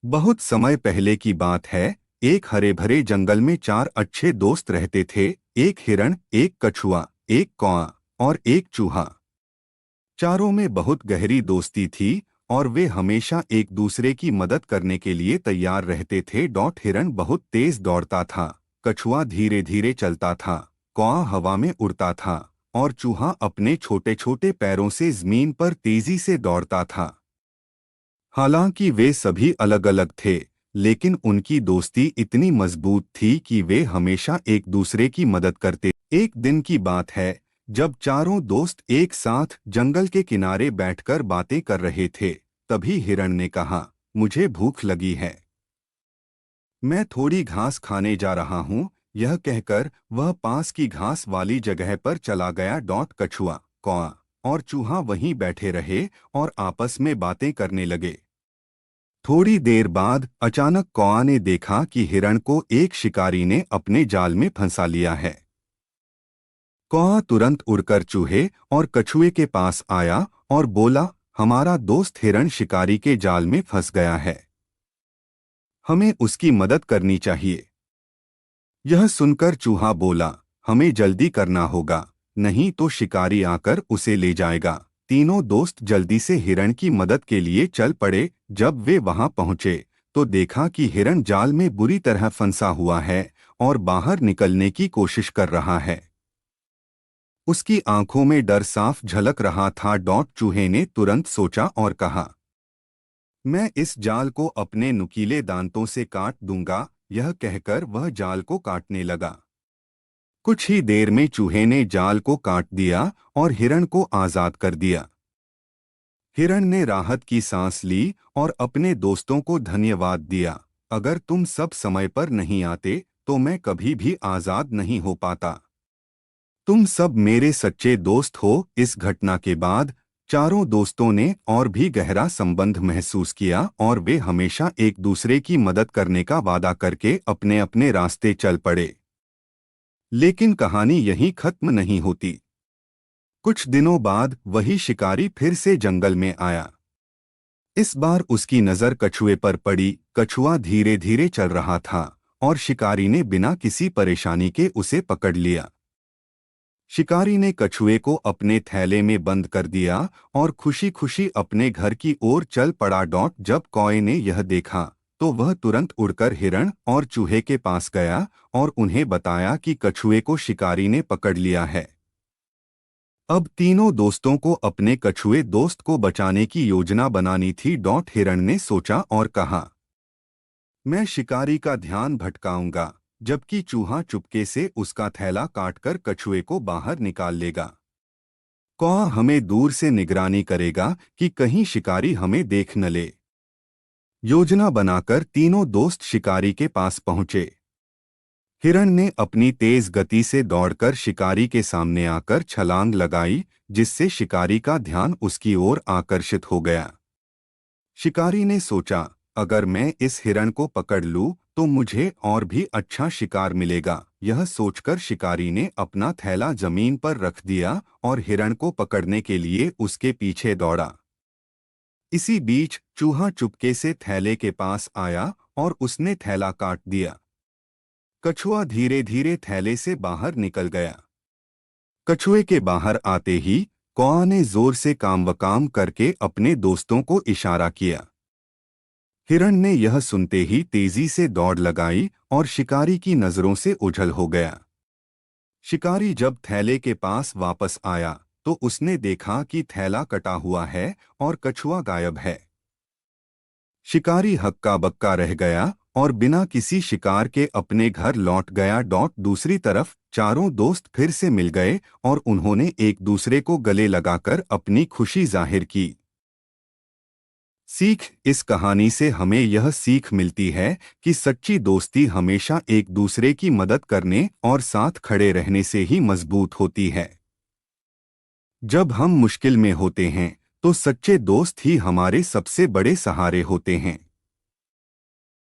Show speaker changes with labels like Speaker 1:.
Speaker 1: बहुत समय पहले की बात है। एक हरे भरे जंगल में चार अच्छे दोस्त रहते थे। एक हिरण, एक कछुआ, एक कौआ और एक चूहा। चारों में बहुत गहरी दोस्ती थी और वे हमेशा एक दूसरे की मदद करने के लिए तैयार रहते थे। हिरण बहुत तेज दौड़ता था, कछुआ धीरे धीरे चलता था, कौआ हवा में उड़ता था और चूहा अपने छोटे छोटे पैरों से जमीन पर तेजी से दौड़ता था। हालांकि वे सभी अलग अलग थे, लेकिन उनकी दोस्ती इतनी मजबूत थी कि वे हमेशा एक दूसरे की मदद करते। एक दिन की बात है, जब चारों दोस्त एक साथ जंगल के किनारे बैठकर बातें कर रहे थे। तभी हिरण ने कहा, मुझे भूख लगी है, मैं थोड़ी घास खाने जा रहा हूँ। यह कहकर वह पास की घास वाली जगह पर चला गया। कछुआ, कौआ और चूहा वहीं बैठे रहे और आपस में बातें करने लगे। थोड़ी देर बाद अचानक कौआ ने देखा कि हिरण को एक शिकारी ने अपने जाल में फंसा लिया है। कौआ तुरंत उड़कर चूहे और कछुए के पास आया और बोला, हमारा दोस्त हिरण शिकारी के जाल में फंस गया है, हमें उसकी मदद करनी चाहिए। यह सुनकर चूहा बोला, हमें जल्दी करना होगा, नहीं तो शिकारी आकर उसे ले जाएगा। तीनों दोस्त जल्दी से हिरण की मदद के लिए चल पड़े। जब वे वहां पहुंचे तो देखा कि हिरण जाल में बुरी तरह फंसा हुआ है और बाहर निकलने की कोशिश कर रहा है। उसकी आंखों में डर साफ झलक रहा था। चूहे ने तुरंत सोचा और कहा, मैं इस जाल को अपने नुकीले दांतों से काट दूंगा। यह कहकर वह जाल को काटने लगा। कुछ ही देर में चूहे ने जाल को काट दिया और हिरण को आजाद कर दिया। हिरण ने राहत की सांस ली और अपने दोस्तों को धन्यवाद दिया। अगर तुम सब समय पर नहीं आते तो मैं कभी भी आजाद नहीं हो पाता। तुम सब मेरे सच्चे दोस्त हो। इस घटना के बाद चारों दोस्तों ने और भी गहरा संबंध महसूस किया और वे हमेशा एक दूसरे की मदद करने का वादा करके अपने अपने रास्ते चल पड़े। लेकिन कहानी यहीं खत्म नहीं होती। कुछ दिनों बाद वही शिकारी फिर से जंगल में आया। इस बार उसकी नज़र कछुए पर पड़ी। कछुआ धीरे धीरे चल रहा था और शिकारी ने बिना किसी परेशानी के उसे पकड़ लिया। शिकारी ने कछुए को अपने थैले में बंद कर दिया और खुशी खुशी अपने घर की ओर चल पड़ा। जब कौए ने यह देखा तो वह तुरंत उड़कर हिरण और चूहे के पास गया और उन्हें बताया कि कछुए को शिकारी ने पकड़ लिया है। अब तीनों दोस्तों को अपने कछुए दोस्त को बचाने की योजना बनानी थी। हिरण ने सोचा और कहा, मैं शिकारी का ध्यान भटकाऊंगा, जबकि चूहा चुपके से उसका थैला काटकर कछुए को बाहर निकाल लेगा। कौआ हमें दूर से निगरानी करेगा कि कहीं शिकारी हमें देख न ले। योजना बनाकर तीनों दोस्त शिकारी के पास पहुंचे। हिरण ने अपनी तेज गति से दौड़कर शिकारी के सामने आकर छलांग लगाई, जिससे शिकारी का ध्यान उसकी ओर आकर्षित हो गया। शिकारी ने सोचा, अगर मैं इस हिरण को पकड़ लूं तो मुझे और भी अच्छा शिकार मिलेगा। यह सोचकर शिकारी ने अपना थैला जमीन पर रख दिया और हिरण को पकड़ने के लिए उसके पीछे दौड़ा। इसी बीच चूहा चुपके से थैले के पास आया और उसने थैला काट दिया। कछुआ धीरे धीरे थैले से बाहर निकल गया। कछुए के बाहर आते ही कौआ ने जोर से काम करके अपने दोस्तों को इशारा किया। हिरण ने यह सुनते ही तेजी से दौड़ लगाई और शिकारी की नजरों से ओझल हो गया। शिकारी जब थैले के पास वापस आया तो उसने देखा कि थैला कटा हुआ है और कछुआ गायब है। शिकारी हक्का बक्का रह गया और बिना किसी शिकार के अपने घर लौट गया। दूसरी तरफ चारों दोस्त फिर से मिल गए और उन्होंने एक दूसरे को गले लगाकर अपनी खुशी जाहिर की। सीख, इस कहानी से हमें यह सीख मिलती है कि सच्ची दोस्ती हमेशा एक दूसरे की मदद करने और साथ खड़े रहने से ही मजबूत होती है। जब हम मुश्किल में होते हैं तो सच्चे दोस्त ही हमारे सबसे बड़े सहारे होते हैं।